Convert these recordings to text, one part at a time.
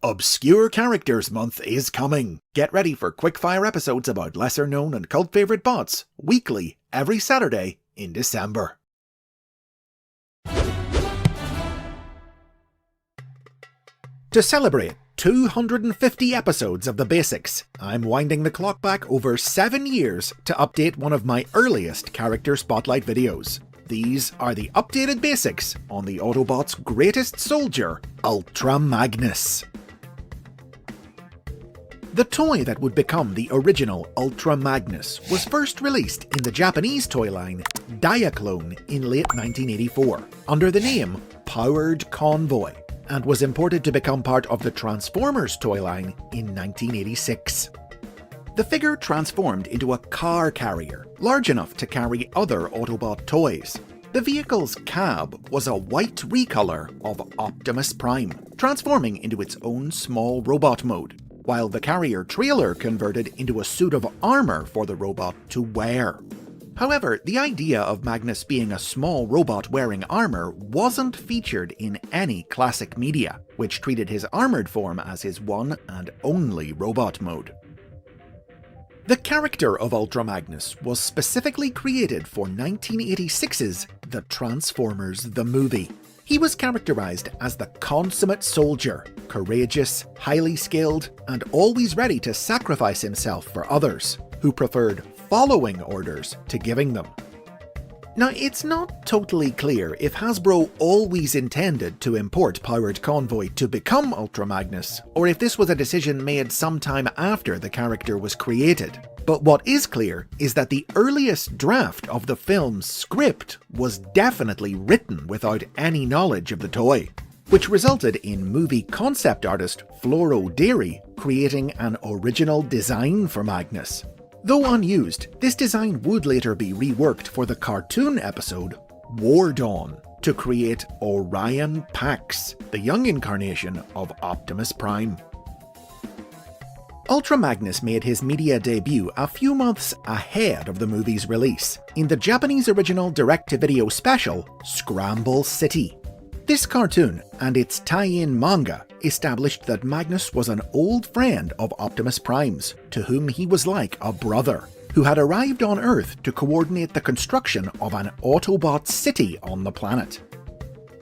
Obscure Characters Month is coming. Get ready for quick-fire episodes about lesser-known and cult-favorite bots, weekly, every Saturday in December. To celebrate 250 episodes of the basics, I'm winding the clock back over 7 years to update one of my earliest character spotlight videos. These are the updated basics on the Autobots' greatest soldier, MAGNUS. The toy that would become the original MAGNUS was first released in the Japanese toy line Diaclone in late 1984 under the name Powered Convoy, and was imported to become part of the Transformers toy line in 1986. The figure transformed into a car carrier, large enough to carry other Autobot toys. The vehicle's cab was a white recolor of Optimus Prime, transforming into its own small robot mode, while the carrier trailer converted into a suit of armor for the robot to wear. However, the idea of Magnus being a small robot wearing armor wasn't featured in any classic media, which treated his armored form as his one and only robot mode. The character of Magnus was specifically created for 1986's The Transformers the Movie. He was characterized as the consummate soldier, courageous, highly skilled, and always ready to sacrifice himself for others, who preferred following orders to giving them. Now, it's not totally clear if Hasbro always intended to import Powered Convoy to become Magnus, or if this was a decision made sometime after the character was created. But what is clear is that the earliest draft of the film's script was definitely written without any knowledge of the toy, which resulted in movie concept artist Floro Dery creating an original design for Magnus. Though unused, this design would later be reworked for the cartoon episode War Dawn to create Orion Pax, the young incarnation of Optimus Prime. Magnus made his media debut a few months ahead of the movie's release, in the Japanese original direct-to-video special Scramble City. This cartoon and its tie-in manga established that Magnus was an old friend of Optimus Prime's, to whom he was like a brother, who had arrived on Earth to coordinate the construction of an Autobot city on the planet.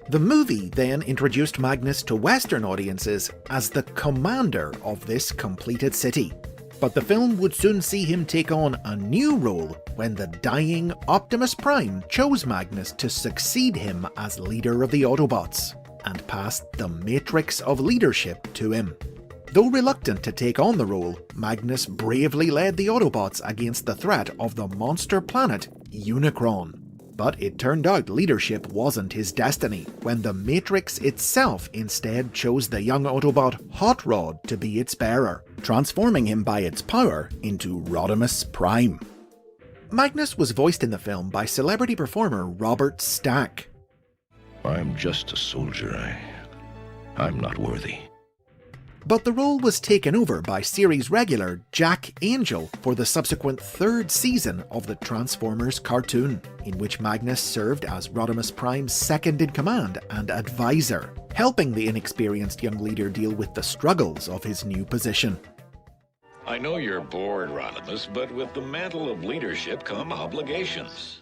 The movie then introduced Magnus to Western audiences as the commander of this completed city, but the film would soon see him take on a new role when the dying Optimus Prime chose Magnus to succeed him as leader of the Autobots, and passed the matrix of leadership to him. Though reluctant to take on the role, Magnus bravely led the Autobots against the threat of the monster planet Unicron. But it turned out leadership wasn't his destiny, when the Matrix itself instead chose the young Autobot Hot Rod to be its bearer, transforming him by its power into Rodimus Prime. Magnus was voiced in the film by celebrity performer Robert Stack. I'm just a soldier. I'm not worthy. But the role was taken over by series regular Jack Angel for the subsequent third season of the Transformers cartoon, in which Magnus served as Rodimus Prime's second-in-command and advisor, helping the inexperienced young leader deal with the struggles of his new position. I know you're bored, Rodimus, but with the mantle of leadership come obligations.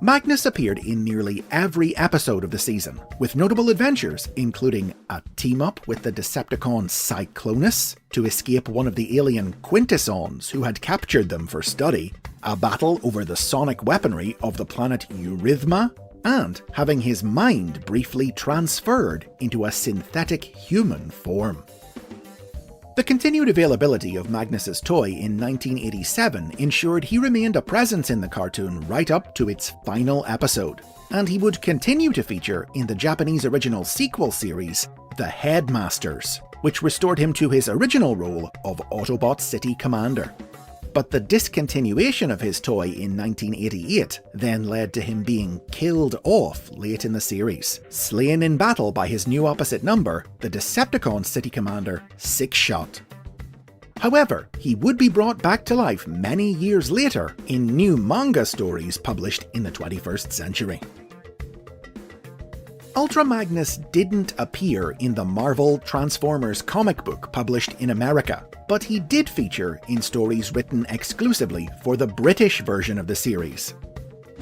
Magnus appeared in nearly every episode of the season, with notable adventures including a team-up with the Decepticon Cyclonus to escape one of the alien Quintessons who had captured them for study, a battle over the sonic weaponry of the planet Eurythma, and having his mind briefly transferred into a synthetic human form. The continued availability of Magnus's toy in 1987 ensured he remained a presence in the cartoon right up to its final episode, and he would continue to feature in the Japanese original sequel series, The Headmasters, which restored him to his original role of Autobot City Commander. But the discontinuation of his toy in 1988 then led to him being killed off late in the series, slain in battle by his new opposite number, the Decepticon City Commander, Sixshot. However, he would be brought back to life many years later in new manga stories published in the 21st century. Ultra Magnus didn't appear in the Marvel Transformers comic book published in America, but he did feature in stories written exclusively for the British version of the series.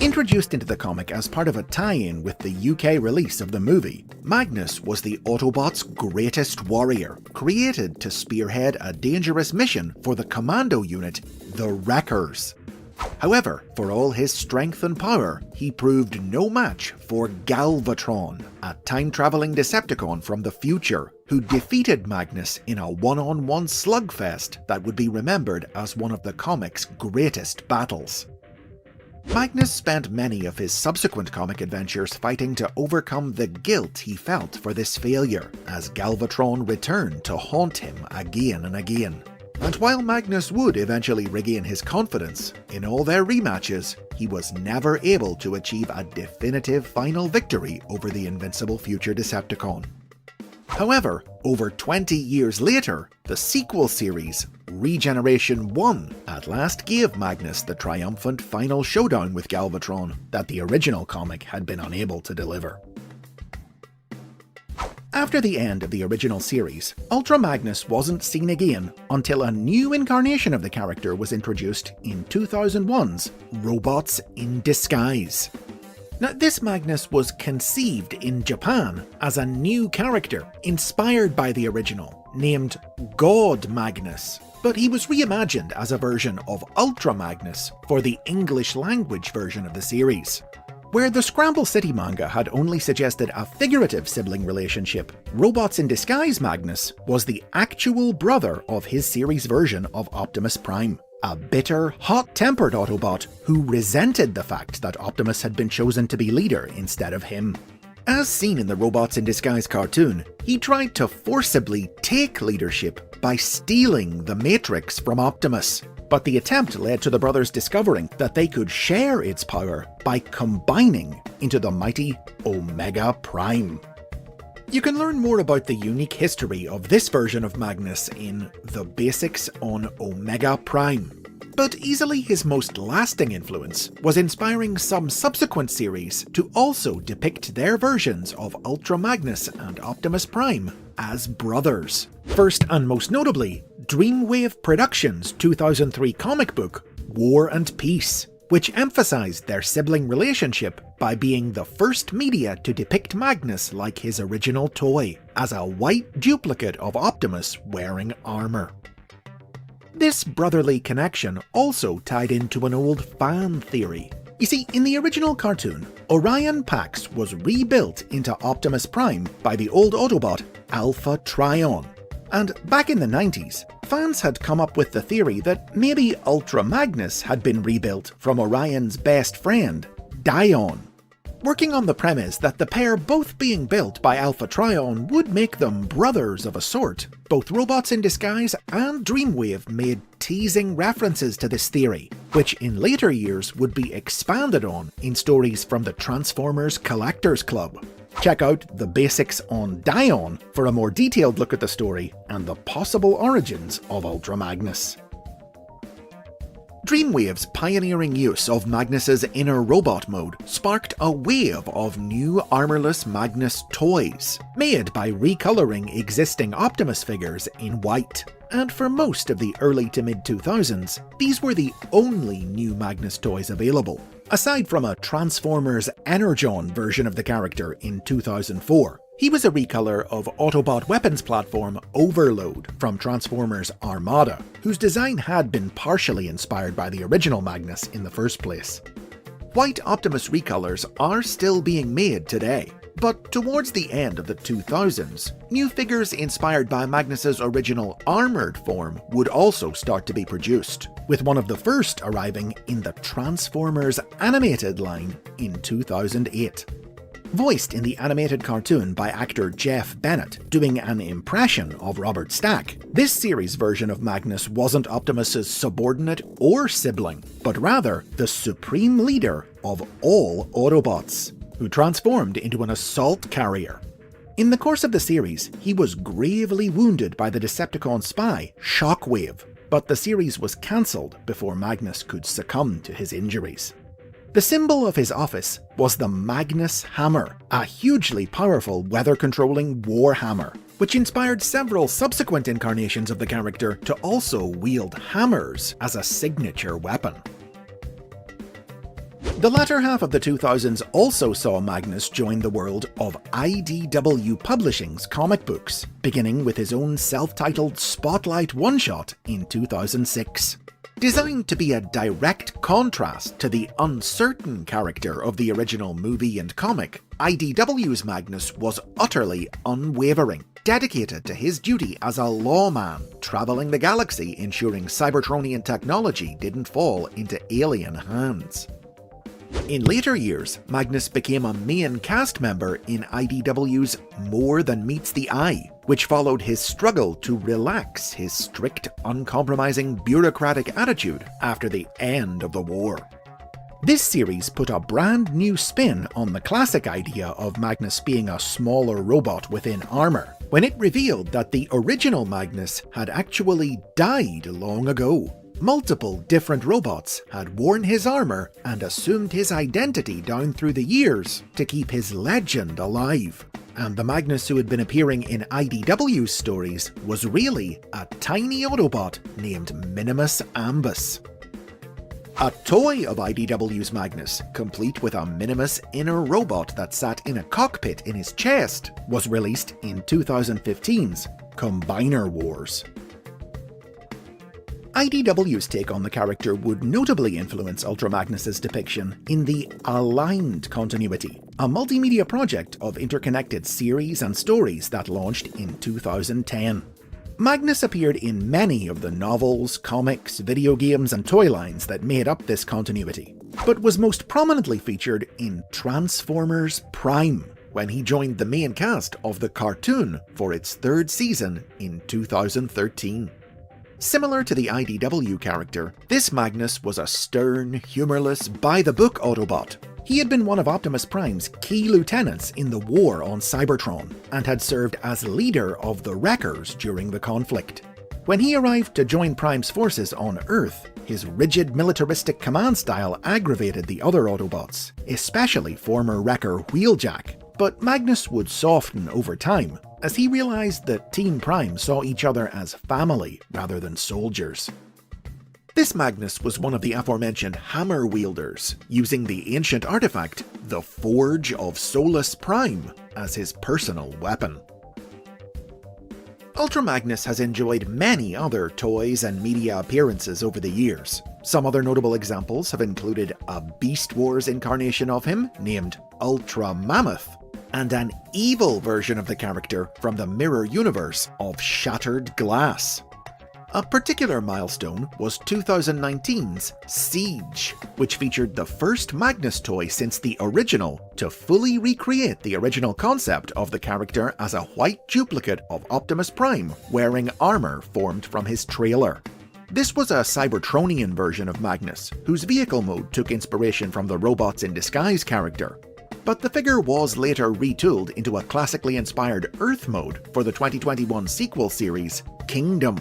Introduced into the comic as part of a tie-in with the UK release of the movie, Magnus was the Autobots' greatest warrior, created to spearhead a dangerous mission for the commando unit, the Wreckers. However, for all his strength and power, he proved no match for Galvatron, a time-travelling Decepticon from the future, who defeated Magnus in a one-on-one slugfest that would be remembered as one of the comic's greatest battles. Magnus spent many of his subsequent comic adventures fighting to overcome the guilt he felt for this failure, as Galvatron returned to haunt him again and again. And while Magnus would eventually regain his confidence, in all their rematches, he was never able to achieve a definitive final victory over the invincible future Decepticon. However, over 20 years later, the sequel series, Regeneration 1, at last gave Magnus the triumphant final showdown with Galvatron that the original comic had been unable to deliver. After the end of the original series, Ultra Magnus wasn't seen again until a new incarnation of the character was introduced in 2001's Robots in Disguise. Now, this Magnus was conceived in Japan as a new character inspired by the original, named God Magnus, but he was reimagined as a version of Ultra Magnus for the English language version of the series. Where the Scramble City manga had only suggested a figurative sibling relationship, Robots in Disguise Magnus was the actual brother of his series version of Optimus Prime, a bitter, hot-tempered Autobot who resented the fact that Optimus had been chosen to be leader instead of him. As seen in the Robots in Disguise cartoon, he tried to forcibly take leadership by stealing the Matrix from Optimus. But the attempt led to the brothers discovering that they could share its power by combining into the mighty Omega Prime. You can learn more about the unique history of this version of Magnus in The Basics on Omega Prime. But easily his most lasting influence was inspiring some subsequent series to also depict their versions of Ultra Magnus and Optimus Prime as brothers. First and most notably, Dreamwave Productions' 2003 comic book, War and Peace, which emphasized their sibling relationship by being the first media to depict Magnus like his original toy, as a white duplicate of Optimus wearing armor. This brotherly connection also tied into an old fan theory. You see, in the original cartoon, Orion Pax was rebuilt into Optimus Prime by the old Autobot Alpha Trion. And back in the 90s, fans had come up with the theory that maybe Ultra Magnus had been rebuilt from Orion's best friend, Dion. Working on the premise that the pair both being built by Alpha Trion would make them brothers of a sort, both Robots in Disguise and Dreamwave made teasing references to this theory, which in later years would be expanded on in stories from the Transformers Collectors Club. Check out The Basics on Dion for a more detailed look at the story and the possible origins of Ultra Magnus. Dreamwave's pioneering use of Magnus's inner robot mode sparked a wave of new armorless Magnus toys, made by recoloring existing Optimus figures in white. And for most of the early to mid-2000s, these were the only new Magnus toys available, aside from a Transformers Energon version of the character in 2004. He was a recolor of Autobot weapons platform Overload from Transformers Armada, whose design had been partially inspired by the original Magnus in the first place. White Optimus recolors are still being made today, but towards the end of the 2000s, new figures inspired by Magnus's original armored form would also start to be produced, with one of the first arriving in the Transformers animated line in 2008. Voiced in the animated cartoon by actor Jeff Bennett, doing an impression of Robert Stack, this series version of Magnus wasn't Optimus's subordinate or sibling, but rather the supreme leader of all Autobots, who transformed into an assault carrier. In the course of the series, he was gravely wounded by the Decepticon spy, Shockwave, but the series was cancelled before Magnus could succumb to his injuries. The symbol of his office was the Magnus hammer, a hugely powerful weather-controlling war hammer, which inspired several subsequent incarnations of the character to also wield hammers as a signature weapon. The latter half of the 2000s also saw Magnus join the world of IDW Publishing's comic books, beginning with his own self-titled Spotlight one-shot in 2006. Designed to be a direct contrast to the uncertain character of the original movie and comic, IDW's Magnus was utterly unwavering, dedicated to his duty as a lawman, travelling the galaxy ensuring Cybertronian technology didn't fall into alien hands. In later years, Magnus became a main cast member in IDW's More Than Meets the Eye, which followed his struggle to relax his strict, uncompromising bureaucratic attitude after the end of the war. This series put a brand new spin on the classic idea of Magnus being a smaller robot within armour, when it revealed that the original Magnus had actually died long ago. Multiple different robots had worn his armour and assumed his identity down through the years to keep his legend alive. And the Magnus who had been appearing in IDW's stories was really a tiny Autobot named Minimus Ambus. A toy of IDW's Magnus, complete with a Minimus inner robot that sat in a cockpit in his chest, was released in 2015's Combiner Wars. IDW's take on the character would notably influence Ultra Magnus's depiction in the Aligned Continuity, a multimedia project of interconnected series and stories that launched in 2010. Magnus appeared in many of the novels, comics, video games and toy lines that made up this continuity, but was most prominently featured in Transformers Prime, when he joined the main cast of the cartoon for its third season in 2013. Similar to the IDW character, this Magnus was a stern, humorless, by-the-book Autobot. He had been one of Optimus Prime's key lieutenants in the war on Cybertron, and had served as leader of the Wreckers during the conflict. When he arrived to join Prime's forces on Earth, his rigid militaristic command style aggravated the other Autobots, especially former Wrecker Wheeljack, but Magnus would soften over time, as he realized that Team Prime saw each other as family rather than soldiers. This Magnus was one of the aforementioned hammer wielders, using the ancient artifact, the Forge of Solus Prime, as his personal weapon. Ultra Magnus has enjoyed many other toys and media appearances over the years. Some other notable examples have included a Beast Wars incarnation of him named Ultra Mammoth, and an evil version of the character from the mirror universe of Shattered Glass. A particular milestone was 2019's Siege, which featured the first Magnus toy since the original to fully recreate the original concept of the character as a white duplicate of Optimus Prime wearing armour formed from his trailer. This was a Cybertronian version of Magnus, whose vehicle mode took inspiration from the Robots in Disguise character. But the figure was later retooled into a classically inspired Earth mode for the 2021 sequel series, Kingdom.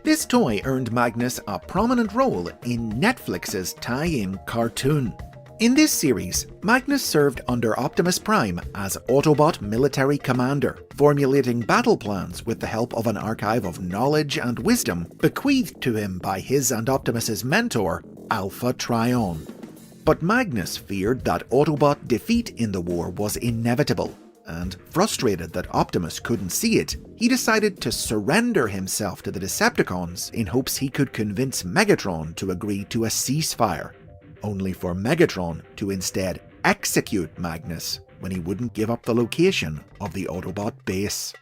This toy earned Magnus a prominent role in Netflix's tie-in cartoon. In this series, Magnus served under Optimus Prime as Autobot military commander, formulating battle plans with the help of an archive of knowledge and wisdom bequeathed to him by his and Optimus's mentor, Alpha Trion. But Magnus feared that Autobot defeat in the war was inevitable, and frustrated that Optimus couldn't see it, he decided to surrender himself to the Decepticons in hopes he could convince Megatron to agree to a ceasefire, only for Megatron to instead execute Magnus when he wouldn't give up the location of the Autobot base.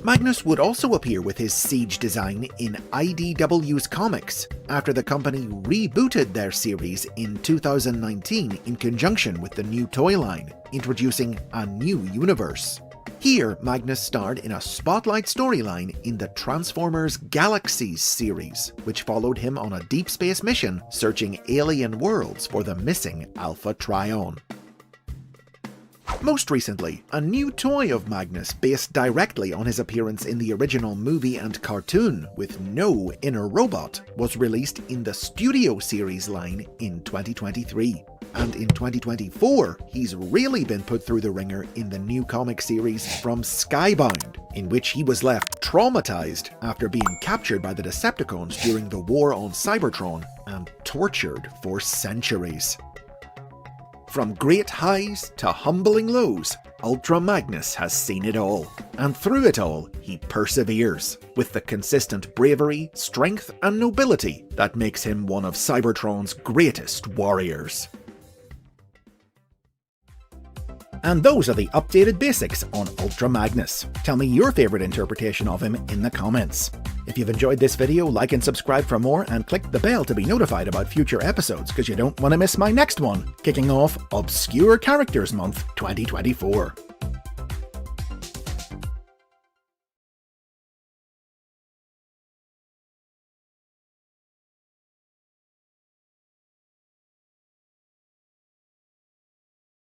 Magnus would also appear with his Siege design in IDW's comics, after the company rebooted their series in 2019 in conjunction with the new toy line, introducing a new universe. Here, Magnus starred in a spotlight storyline in the Transformers Galaxies series, which followed him on a deep space mission searching alien worlds for the missing Alpha Trion. Most recently, a new toy of Magnus based directly on his appearance in the original movie and cartoon with no inner robot was released in the Studio Series line in 2023. And in 2024, he's really been put through the ringer in the new comic series From Skybound, in which he was left traumatized after being captured by the Decepticons during the war on Cybertron and tortured for centuries. From great highs to humbling lows, Ultra Magnus has seen it all, and through it all, he perseveres, with the consistent bravery, strength, and nobility that makes him one of Cybertron's greatest warriors. And those are the updated basics on Ultra Magnus. Tell me your favourite interpretation of him in the comments. If you've enjoyed this video, like and subscribe for more, and click the bell to be notified about future episodes, because you don't want to miss my next one, kicking off Obscure Characters Month 2024.